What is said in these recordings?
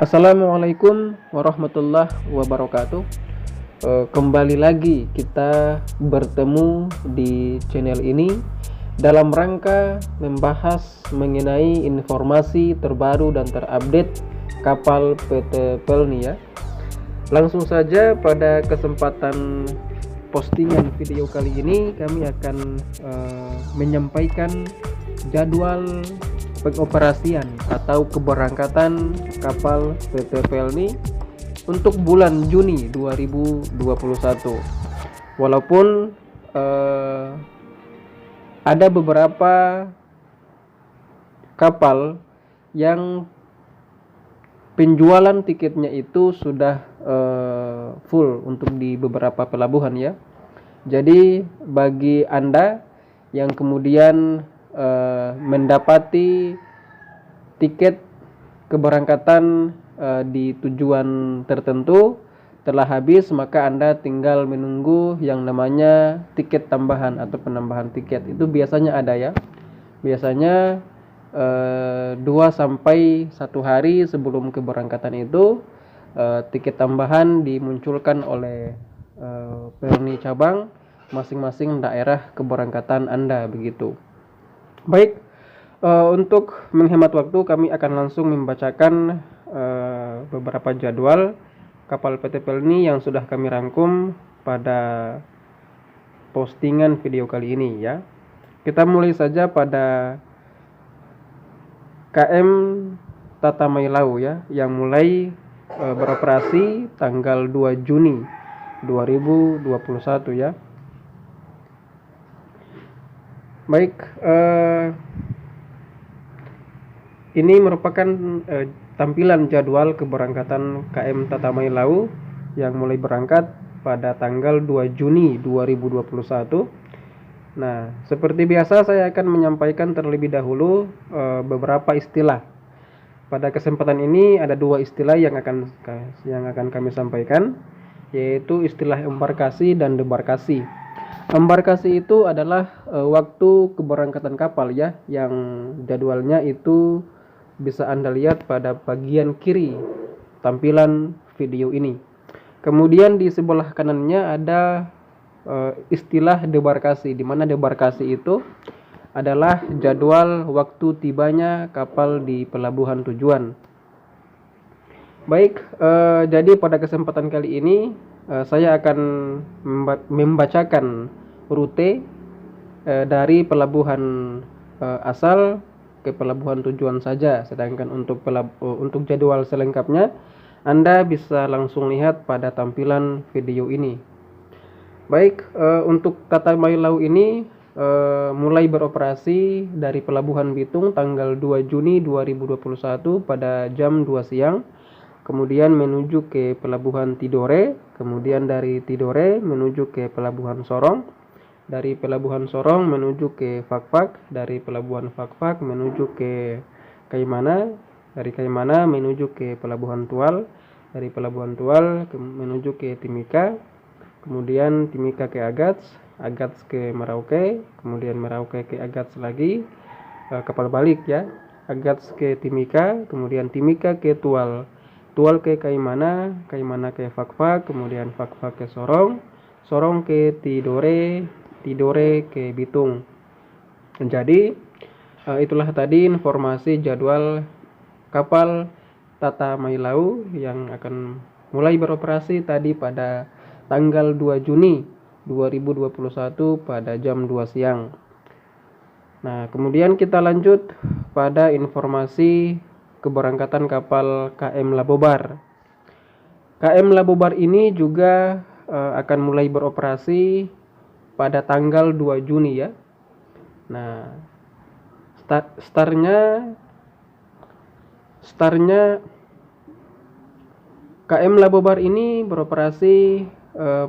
Assalamualaikum warahmatullahi wabarakatuh. Kembali lagi kita bertemu di channel ini dalam rangka membahas mengenai informasi terbaru dan terupdate kapal PT Pelni ya. Langsung saja pada kesempatan postingan video kali ini kami akan menyampaikan jadwal pengoperasian atau keberangkatan kapal PT Pelni untuk bulan Juni 2021. Walaupun ada beberapa kapal yang penjualan tiketnya itu sudah full untuk di beberapa pelabuhan ya. Jadi bagi Anda yang kemudian mendapati tiket keberangkatan di tujuan tertentu telah habis, maka Anda tinggal menunggu yang namanya tiket tambahan atau penambahan tiket. Itu biasanya ada ya. Biasanya 2 sampai 1 hari sebelum keberangkatan itu tiket tambahan dimunculkan oleh Pelni cabang masing-masing daerah keberangkatan Anda begitu. Baik, untuk menghemat waktu kami akan langsung membacakan beberapa jadwal kapal PT Pelni yang sudah kami rangkum pada postingan video kali ini ya. Kita mulai saja pada KM Tatamailau ya, yang mulai beroperasi tanggal 2 Juni 2021 ya. Baik, ini merupakan tampilan jadwal keberangkatan KM Tatamailau yang mulai berangkat pada tanggal 2 Juni 2021. Nah, seperti biasa saya akan menyampaikan terlebih dahulu beberapa istilah. Pada kesempatan ini ada 2 istilah yang akan kami sampaikan, yaitu istilah embarkasi dan debarkasi. Embarkasi itu adalah waktu keberangkatan kapal ya, yang jadwalnya itu bisa Anda lihat pada bagian kiri tampilan video ini. Kemudian di sebelah kanannya ada istilah debarkasi, di mana debarkasi itu adalah jadwal waktu tibanya kapal di pelabuhan tujuan. Baik, jadi pada kesempatan kali ini saya akan membacakan rute dari pelabuhan asal ke pelabuhan tujuan saja. Sedangkan untuk jadwal selengkapnya Anda bisa langsung lihat pada tampilan video ini. Baik, untuk Tatamailau ini mulai beroperasi dari Pelabuhan Bitung tanggal 2 Juni 2021 pada jam 2 siang. Kemudian menuju ke Pelabuhan Tidore, kemudian dari Tidore menuju ke Pelabuhan Sorong, dari Pelabuhan Sorong menuju ke Fakfak, dari Pelabuhan Fakfak menuju ke Kaimana, dari Kaimana menuju ke Pelabuhan Tual, dari Pelabuhan Tual menuju ke Timika, kemudian Timika ke Agats, Agats ke Merauke, kemudian Merauke ke Agats lagi, kapal balik ya, Agats ke Timika, kemudian Timika ke Tual, Tual ke Kaimana, Kaimana ke Fakfak, kemudian Fakfak ke Sorong, Sorong ke Tidore, Tidore ke Bitung. Jadi itulah tadi informasi jadwal kapal Tatamailau yang akan mulai beroperasi tadi pada tanggal 2 Juni 2021 pada jam 2 siang. Nah, kemudian kita lanjut pada informasi keberangkatan kapal KM Labobar. KM Labobar ini juga akan mulai beroperasi pada tanggal 2 Juni ya. Nah, startnya KM Labobar ini beroperasi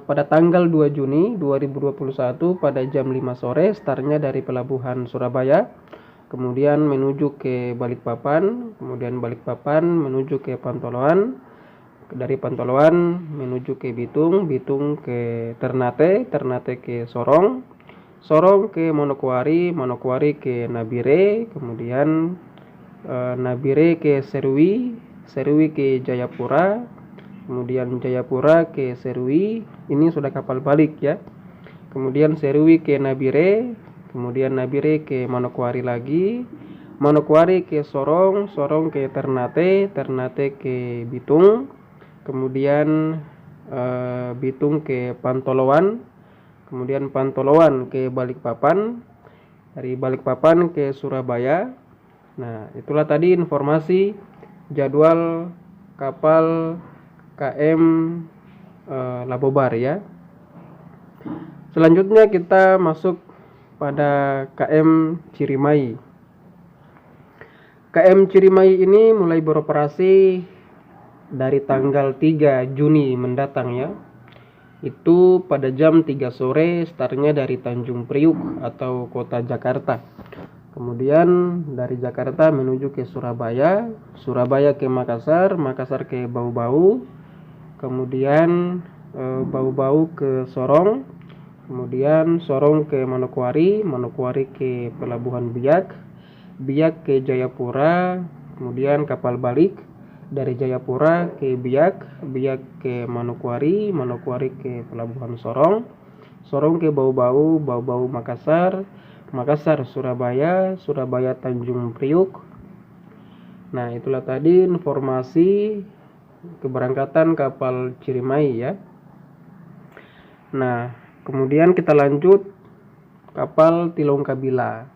pada tanggal 2 Juni 2021 pada jam 5 sore, startnya dari Pelabuhan Surabaya, kemudian menuju ke Balikpapan, kemudian Balikpapan menuju ke Pantoloan, dari Pantoloan menuju ke Bitung, Bitung ke Ternate, Ternate ke Sorong, Sorong ke Manokwari, Manokwari ke Nabire, kemudian Nabire ke Serui, Serui ke Jayapura, kemudian Jayapura ke Serui, ini sudah kapal balik ya. Kemudian Serui ke Nabire, kemudian Nabire ke Manokwari lagi, Manokwari ke Sorong, Sorong ke Ternate, Ternate ke Bitung, kemudian Bitung ke Pantolowan, kemudian Pantolowan ke Balikpapan, dari Balikpapan ke Surabaya. Nah, itulah tadi informasi jadwal kapal KM Labobar ya. Selanjutnya kita masuk pada KM Cirimai. KM Cirimai ini mulai beroperasi dari tanggal 3 Juni mendatang ya. Itu pada jam 3 sore, startnya dari Tanjung Priuk atau kota Jakarta. Kemudian dari Jakarta menuju ke Surabaya, Surabaya ke Makassar, Makassar ke Bau-Bau, kemudian Bau-Bau ke Sorong, kemudian Sorong ke Manokwari, Manokwari ke Pelabuhan Biak, Biak ke Jayapura, kemudian kapal balik dari Jayapura ke Biak, Biak ke Manokwari, Manokwari ke Pelabuhan Sorong, Sorong ke Bau-Bau, Bau-Bau Makassar, Makassar Surabaya, Surabaya Tanjung Priuk. Nah, itulah tadi informasi keberangkatan kapal Cirimai ya. Nah, kemudian kita lanjut kapal Tilong Kabila.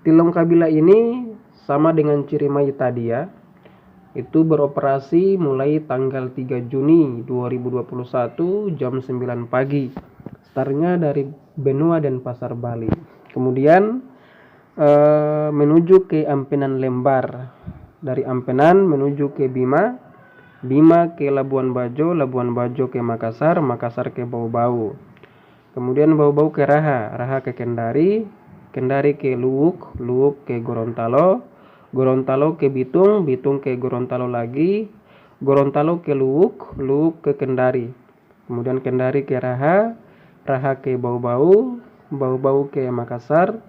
Tilong Kabila ini sama dengan Cirimai tadi ya. Itu beroperasi mulai tanggal 3 Juni 2021 jam 9 pagi. Startnya dari Benua dan Pasar Bali. Kemudian menuju ke Ampenan Lembar. Dari Ampenan menuju ke Bima, Bima ke Labuan Bajo, Labuan Bajo ke Makassar, Makassar ke Bau-Bau. Kemudian Bau-Bau ke Raha, Raha ke Kendari, Kendari ke Luwuk, Luwuk ke Gorontalo, Gorontalo ke Bitung, Bitung ke Gorontalo lagi, Gorontalo ke Luwuk, Luwuk ke Kendari. Kemudian Kendari ke Raha, Raha ke Bau-Bau, Bau-Bau ke Makassar,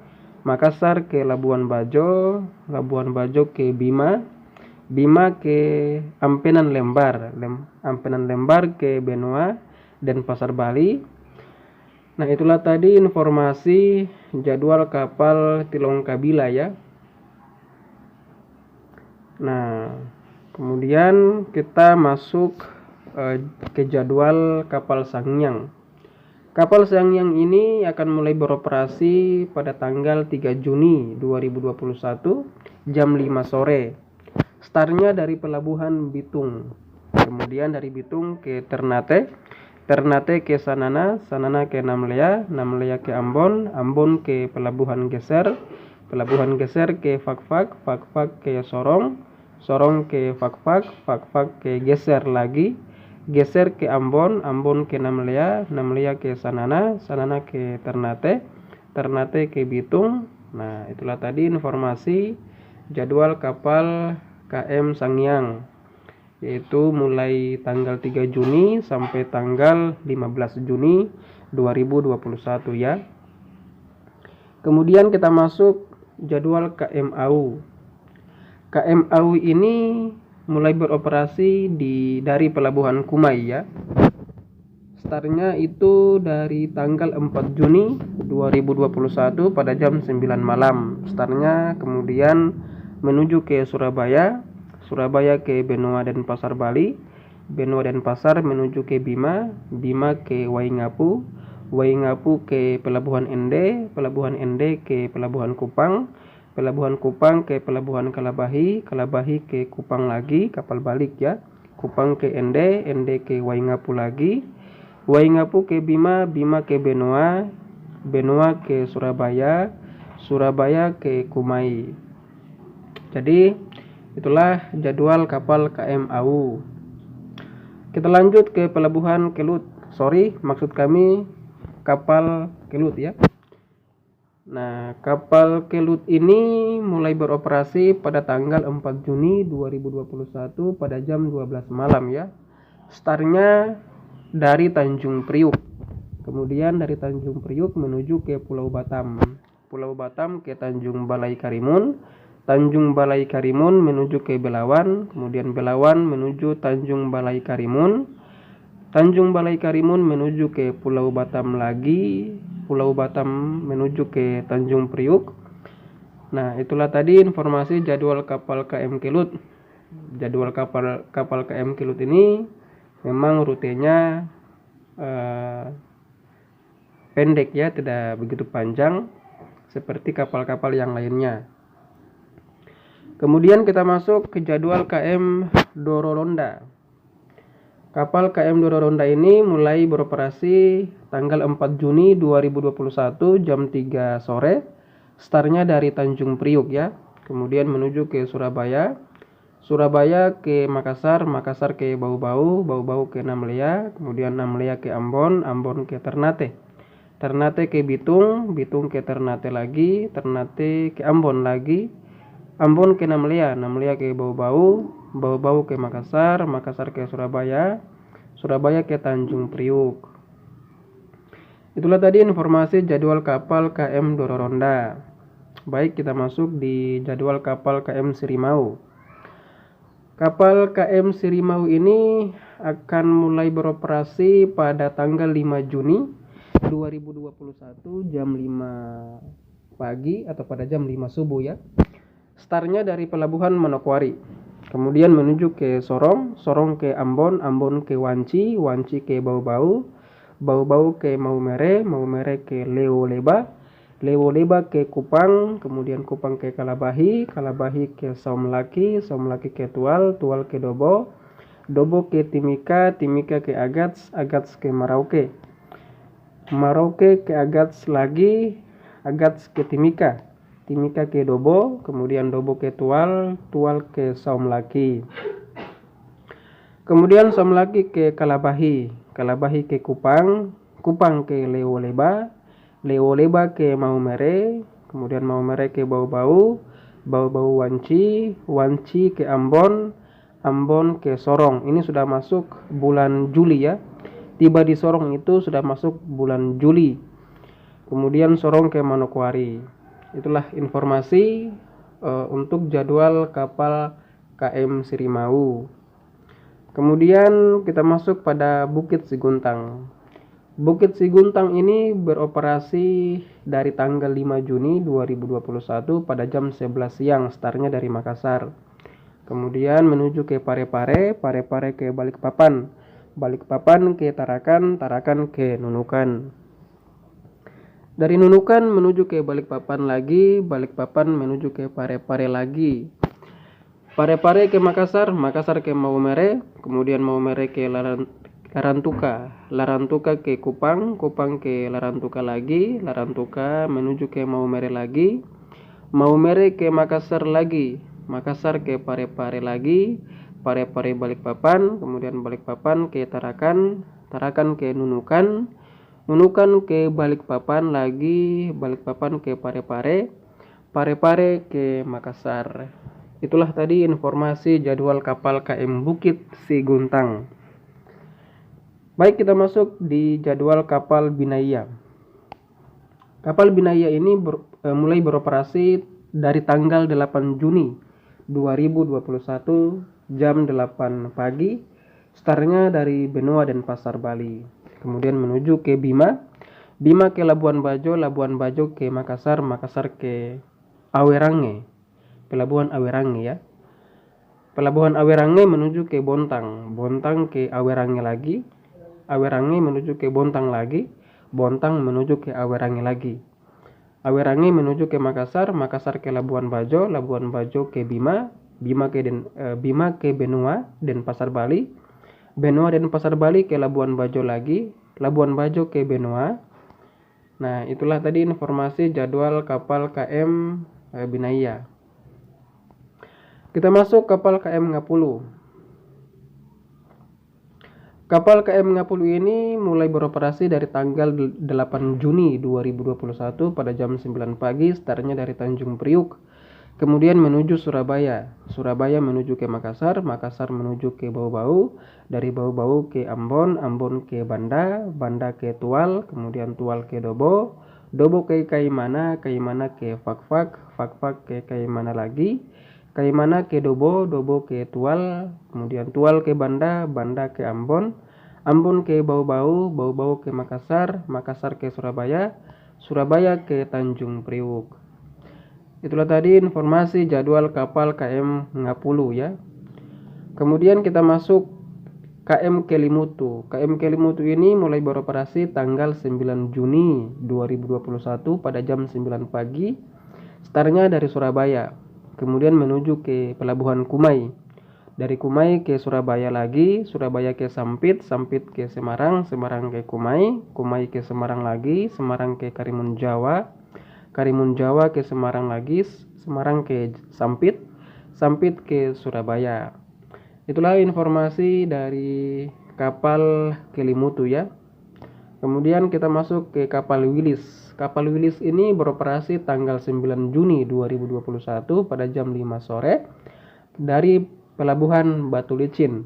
Makassar ke Labuan Bajo, Labuan Bajo ke Bima, Bima ke Ampenan Lembar, Ampenan Lembar ke Benua dan Pasar Bali. Nah, itulah tadi informasi jadwal kapal Tilong Kabila ya. Nah, kemudian kita masuk ke jadwal kapal Sangyang. Kapal Sangyang ini akan mulai beroperasi pada tanggal 3 Juni 2021 jam 5 sore. Startnya dari Pelabuhan Bitung. Kemudian dari Bitung ke Ternate, Ternate ke Sanana, Sanana ke Namlea, Namlea ke Ambon, Ambon ke Pelabuhan Geser, Pelabuhan Geser ke Fakfak, Fakfak ke Sorong, Sorong ke Fakfak, Fakfak ke Geser lagi, Geser ke Ambon, Ambon ke Namlea, Namlea ke Sanana, Sanana ke Ternate, Ternate ke Bitung. Nah, itulah tadi informasi jadwal kapal KM Sangyang, yaitu mulai tanggal 3 Juni sampai tanggal 15 Juni 2021 ya. Kemudian kita masuk jadwal KM Au. KM Au ini mulai beroperasi dari Pelabuhan Kumai ya. Startnya itu dari tanggal 4 Juni 2021 pada jam 9 malam. Startnya kemudian menuju ke Surabaya, Surabaya ke Benua dan Pasar Bali, Benua dan Pasar menuju ke Bima, Bima ke Waingapu, Waingapu ke Pelabuhan Ende, Pelabuhan Ende ke Pelabuhan Kupang, Pelabuhan Kupang ke Pelabuhan Kalabahi, Kalabahi ke Kupang lagi, kapal balik ya. Kupang ke Ende, Ende ke Waingapu lagi, Waingapu ke Bima, Bima ke Benua, Benua ke Surabaya, Surabaya ke Kumai. Jadi itulah jadwal kapal KM Au. Kita lanjut ke Pelabuhan Kelut. Maksud kami kapal Kelut ya. Nah, kapal Kelut ini mulai beroperasi pada tanggal 4 Juni 2021 pada jam 12 malam ya. Startnya dari Tanjung Priuk. Kemudian dari Tanjung Priuk menuju ke Pulau Batam. Pulau Batam ke Tanjung Balai Karimun, Tanjung Balai Karimun menuju ke Belawan, kemudian Belawan menuju Tanjung Balai Karimun, Tanjung Balai Karimun menuju ke Pulau Batam lagi, Pulau Batam menuju ke Tanjung Priuk. Nah, itulah tadi informasi jadwal kapal KM Kelut. Jadwal kapal KM Kelut ini memang rutenya pendek ya, tidak begitu panjang seperti kapal-kapal yang lainnya. Kemudian kita masuk ke jadwal KM Dororonda. Kapal KM Dororonda ini mulai beroperasi tanggal 4 Juni 2021 jam 3 sore. Startnya dari Tanjung Priuk ya. Kemudian menuju ke Surabaya. Surabaya ke Makassar, Makassar ke Bau-Bau, Bau-Bau ke Namlea, kemudian Namlea ke Ambon, Ambon ke Ternate. Ternate ke Bitung, Bitung ke Ternate lagi, Ternate ke Ambon lagi, Ambon ke Namlea, Namlea ke Bau-Bau, Bau-Bau ke Makassar, Makassar ke Surabaya, Surabaya ke Tanjung Priuk. Itulah tadi informasi jadwal kapal KM Dororonda. Baik, kita masuk di jadwal kapal KM Sirimau. Kapal KM Sirimau ini akan mulai beroperasi pada tanggal 5 Juni 2021 jam 5 pagi atau pada jam 5 subuh ya. Startnya dari pelabuhan Manokwari. Kemudian menuju ke Sorong, Sorong ke Ambon, Ambon ke Wanci, Wanci ke Bau-Bau, Bau-Bau ke Maumere, Maumere ke Leo-Leba, Leo-Leba ke Kupang, kemudian Kupang ke Kalabahi, Kalabahi ke Saumlaki, Saumlaki ke Tual, Tual ke Dobo, Dobo ke Timika, Timika ke Agats, Agats ke Merauke, Merauke ke Agats lagi, Agats ke Timika, Timika ke Dobo, kemudian Dobo ke Tual, Tual ke Saumlaki. Kemudian Saumlaki ke Kalabahi, Kalabahi ke Kupang, Kupang ke Leo-Leba, Leo-Leba ke Maumere, kemudian Maumere ke Bau-Bau, Bau-Bau Wanci, Wanci ke Ambon, Ambon ke Sorong. Ini sudah masuk bulan Juli ya. Tiba di Sorong itu sudah masuk bulan Juli. Kemudian Sorong ke Manokwari. Itulah informasi untuk jadwal kapal KM Sirimau. Kemudian kita masuk pada Bukit Siguntang. Bukit Siguntang ini beroperasi dari tanggal 5 Juni 2021 pada jam 11 siang, startnya dari Makassar. Kemudian menuju ke Parepare, Parepare ke Balikpapan, Balikpapan ke Tarakan, Tarakan ke Nunukan. Dari Nunukan menuju ke Balikpapan lagi, Balikpapan menuju ke Parepare lagi. Parepare ke Makassar, Makassar ke Maumere, kemudian Maumere ke Larantuka, Larantuka ke Kupang, Kupang ke Larantuka lagi, Larantuka menuju ke Maumere lagi, Maumere ke Makassar lagi, Makassar ke Parepare lagi, Parepare Balikpapan, kemudian Balikpapan ke Tarakan, Tarakan ke Nunukan, Nunukan ke Balikpapan lagi, Balikpapan ke Parepare, Parepare ke Makassar. Itulah tadi informasi jadwal kapal KM Bukit Siguntang. Baik, kita masuk di jadwal kapal Binaya. Kapal Binaya ini mulai beroperasi dari tanggal 8 Juni 2021 jam 8 pagi. Startnya dari Benoa dan Pasar Bali. Kemudian menuju ke Bima, Bima ke Labuan Bajo, Labuan Bajo ke Makassar, Makassar ke Awerange, Pelabuhan Awerange ya. Pelabuhan Awerange menuju ke Bontang, Bontang ke Awerange lagi, Awerange menuju ke Bontang lagi, Bontang menuju ke Awerange lagi. Awerange menuju ke Makassar, Makassar ke Labuan Bajo, Labuan Bajo ke Bima, Bima ke Benoa dan Pasar Bali, Benoa dan Pasar Bali ke Labuan Bajo lagi, Labuan Bajo ke Benoa. Nah, itulah tadi informasi jadwal kapal KM Binaya. Kita masuk kapal KM Ngapulu. Kapal KM Ngapulu ini mulai beroperasi dari tanggal 8 Juni 2021 pada jam 9 pagi, startnya dari Tanjung Priuk. Kemudian menuju Surabaya, Surabaya menuju ke Makassar, Makassar menuju ke Bau-Bau, dari Bau-Bau ke Ambon, Ambon ke Banda, Banda ke Tual, kemudian Tual ke Dobo, Dobo ke Kaimana ke Fakfak, Fakfak ke Kaimana lagi, Kaimana ke Dobo, Dobo ke Tual, kemudian Tual ke Banda, Banda ke Ambon, Ambon ke Bau-Bau, Bau-Bau ke Makassar, Makassar ke Surabaya, Surabaya ke Tanjung Priuk. Itulah tadi informasi jadwal kapal KM Ngapulu ya. Kemudian kita masuk KM Kelimutu. KM Kelimutu ini mulai beroperasi tanggal 9 Juni 2021 pada jam 9 pagi. Startnya dari Surabaya. Kemudian menuju ke Pelabuhan Kumai. Dari Kumai ke Surabaya lagi, Surabaya ke Sampit, Sampit ke Semarang, Semarang ke Kumai, Kumai ke Semarang lagi, Semarang ke Karimun Jawa, Karimun Jawa ke Semarang lagi, Semarang ke Sampit, Sampit ke Surabaya. Itulah informasi dari kapal Kelimutu ya. Kemudian kita masuk ke kapal Wilis. Kapal Wilis ini beroperasi tanggal 9 Juni 2021 pada jam 5 sore dari Pelabuhan Batu Licin.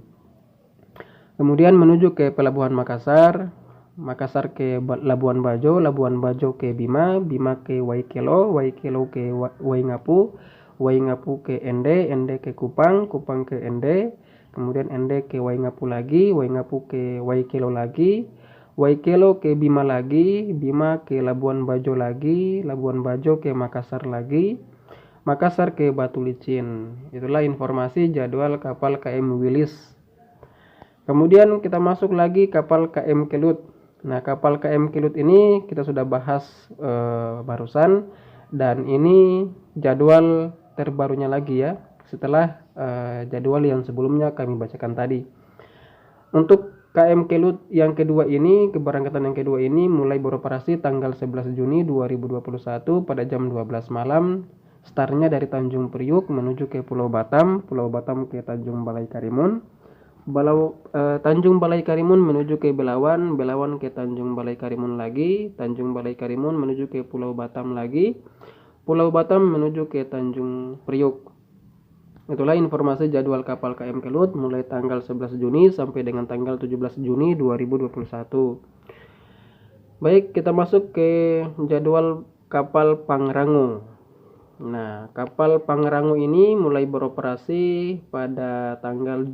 Kemudian menuju ke Pelabuhan Makassar, Makassar ke Labuan Bajo, Labuan Bajo ke Bima, Bima ke Waikelo, Waikelo ke Waingapu, Waingapu ke Ende, Ende ke Kupang, Kupang ke Ende, kemudian Ende ke Waingapu lagi, Waingapu ke Waikelo lagi, Waikelo ke Bima lagi, Bima ke Labuan Bajo lagi, Labuan Bajo ke Makassar lagi, Makassar ke Batu Licin. Itulah informasi jadwal kapal KM Wilis. Kemudian kita masuk lagi kapal KM Kelut. Nah, kapal KM Kelut ini kita sudah bahas barusan, dan ini jadwal terbarunya lagi ya, setelah jadwal yang sebelumnya kami bacakan tadi. Untuk KM Kelut yang kedua ini, keberangkatan yang kedua ini mulai beroperasi tanggal 11 Juni 2021 pada jam 12 malam. Startnya dari Tanjung Priuk menuju ke Pulau Batam, Pulau Batam ke Tanjung Balai Karimun, Tanjung Balai Karimun menuju ke Belawan, Belawan ke Tanjung Balai Karimun lagi, Tanjung Balai Karimun menuju ke Pulau Batam lagi, Pulau Batam menuju ke Tanjung Priuk. Itulah informasi jadwal kapal KM Kelut mulai tanggal 11 Juni sampai dengan tanggal 17 Juni 2021. Baik, kita masuk ke jadwal kapal Pangrango. Nah, kapal Pangrango ini mulai beroperasi pada tanggal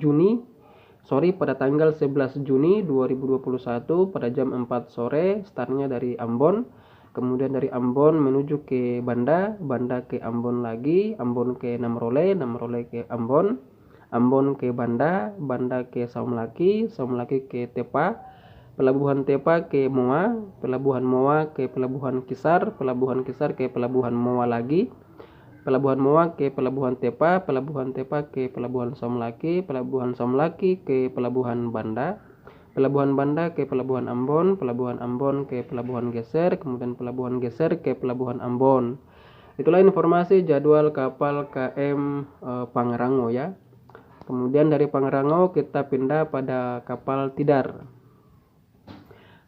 pada tanggal 11 Juni 2021 pada jam 4 sore. Startnya dari Ambon, kemudian dari Ambon menuju ke Banda, Banda ke Ambon lagi, Ambon ke Namrole, Namrole ke Ambon, Ambon ke Banda, Banda ke Saumlaki, Saumlaki ke Tepa, Pelabuhan Tepa ke Moa, Pelabuhan Moa ke Pelabuhan Kisar, Pelabuhan Kisar ke Pelabuhan Moa lagi, Pelabuhan Moa ke Pelabuhan Tepa, Pelabuhan Tepa ke Pelabuhan Saumlaki, Pelabuhan Saumlaki ke Pelabuhan Banda, Pelabuhan Banda ke Pelabuhan Ambon, Pelabuhan Ambon ke Pelabuhan Geser, kemudian Pelabuhan Geser ke Pelabuhan Ambon. Itulah informasi jadwal kapal KM Pangrango ya. Kemudian dari Pangrango kita pindah pada kapal Tidar.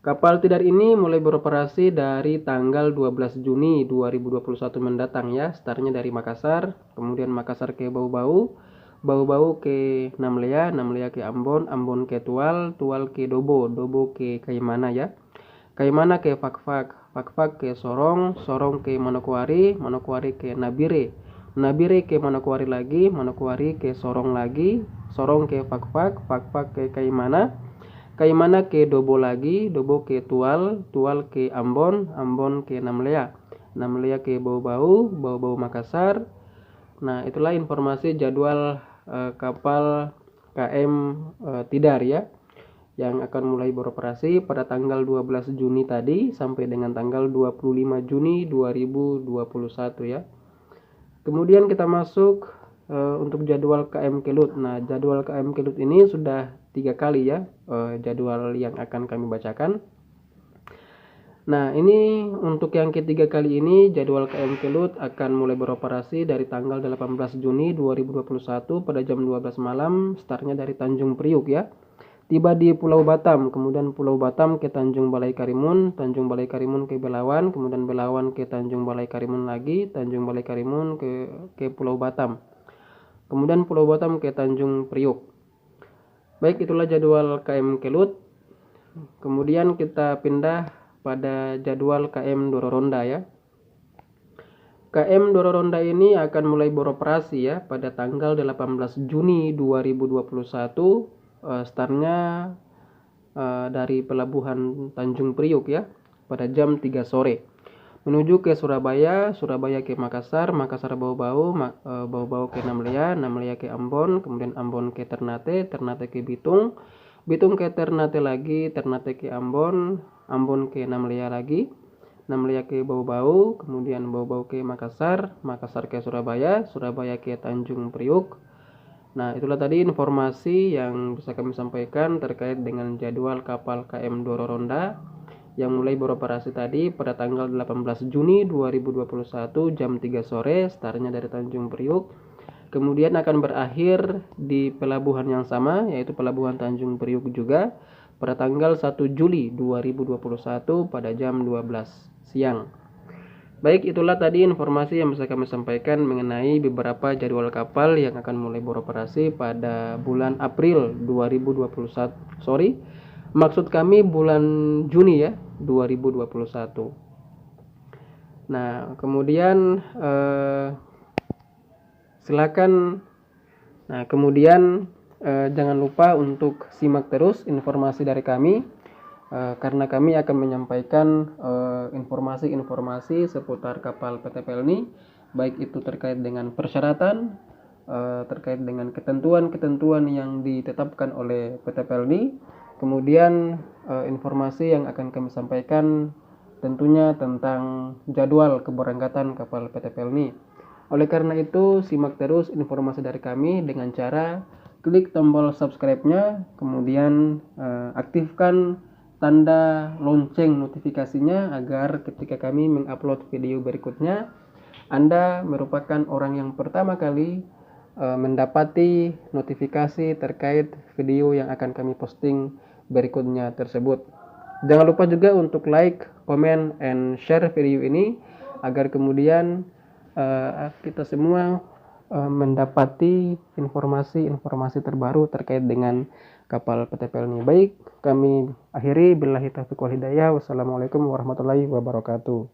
Kapal Tidar ini mulai beroperasi dari tanggal 12 Juni 2021 mendatang ya. Startnya dari Makassar, kemudian Makassar ke Bau-Bau, Bau-Bau ke Namlea, Namlea ke Ambon, Ambon ke Tual, Tual ke Dobo, Dobo ke Kaimana ya. Kaimana ke Fakfak, Fakfak ke Sorong, Sorong ke Manokwari, Manokwari ke Nabire, Nabire ke Manokwari lagi, Manokwari ke Sorong lagi, Sorong ke Fakfak, Fakfak ke Kaimana, Kaimana ke Dobo lagi, Dobo ke Tual, Tual ke Ambon, Ambon ke Namlea, Namlea ke Bau-Bau, Bau-Bau Makassar. Nah, itulah informasi jadwal kapal KM Tidar ya, yang akan mulai beroperasi pada tanggal 12 Juni tadi sampai dengan tanggal 25 Juni 2021 ya. Kemudian kita masuk untuk jadwal KM Kelut. Nah, jadwal KM Kelut ini sudah 3 kali ya jadwal yang akan kami bacakan. Nah, ini untuk yang ketiga kali ini jadwal KM Kelut akan mulai beroperasi dari tanggal 18 Juni 2021 pada jam 12 malam. Startnya dari Tanjung Priuk ya. Tiba di Pulau Batam, kemudian Pulau Batam ke Tanjung Balai Karimun, Tanjung Balai Karimun ke Belawan, kemudian Belawan ke Tanjung Balai Karimun lagi, Tanjung Balai Karimun ke Pulau Batam, kemudian Pulau Batam ke Tanjung Priuk. Baik, itulah jadwal KM Kelut. Kemudian kita pindah pada jadwal KM Doro Ronda ya. KM Doro Ronda ini akan mulai beroperasi ya pada tanggal 18 Juni 2021. Startnya dari Pelabuhan Tanjung Priuk ya pada jam 3 sore menuju ke Surabaya, Surabaya ke Makassar, Makassar Bau-Bau, Bau-Bau ke Namlia, Namlia ke Ambon, kemudian Ambon ke Ternate, Ternate ke Bitung, Bitung ke Ternate lagi, Ternate ke Ambon, Ambon ke Namlia lagi, Namlia ke Bau-Bau, kemudian Bau-Bau ke Makassar, Makassar ke Surabaya, Surabaya ke Tanjung Priuk. Nah, itulah tadi informasi yang bisa kami sampaikan terkait dengan jadwal kapal KM Doro Ronda yang mulai beroperasi tadi pada tanggal 18 Juni 2021 jam 3 sore, startnya dari Tanjung Priuk. Kemudian akan berakhir di pelabuhan yang sama, yaitu Pelabuhan Tanjung Priuk juga pada tanggal 1 Juli 2021 pada jam 12 siang. Baik, itulah tadi informasi yang bisa kami sampaikan mengenai beberapa jadwal kapal yang akan mulai beroperasi pada bulan April 2021. Maksud kami bulan Juni ya, 2021. Nah, kemudian silakan. Nah, kemudian jangan lupa untuk simak terus informasi dari kami. Karena kami akan menyampaikan informasi-informasi seputar kapal PT Pelni, baik itu terkait dengan persyaratan, terkait dengan ketentuan-ketentuan yang ditetapkan oleh PT Pelni, kemudian informasi yang akan kami sampaikan tentunya tentang jadwal keberangkatan kapal PT Pelni. Oleh karena itu, simak terus informasi dari kami dengan cara klik tombol subscribe-nya, kemudian aktifkan tanda lonceng notifikasinya agar ketika kami mengupload video berikutnya, Anda merupakan orang yang pertama kali mendapati notifikasi terkait video yang akan kami posting berikutnya tersebut. Jangan lupa juga untuk like, comment, and share video ini agar kemudian kita semua mendapati informasi-informasi terbaru terkait dengan kapal PT Pelni. Baik, kami akhiri billahi taufiq wal hidayah. Wassalamualaikum warahmatullahi wabarakatuh.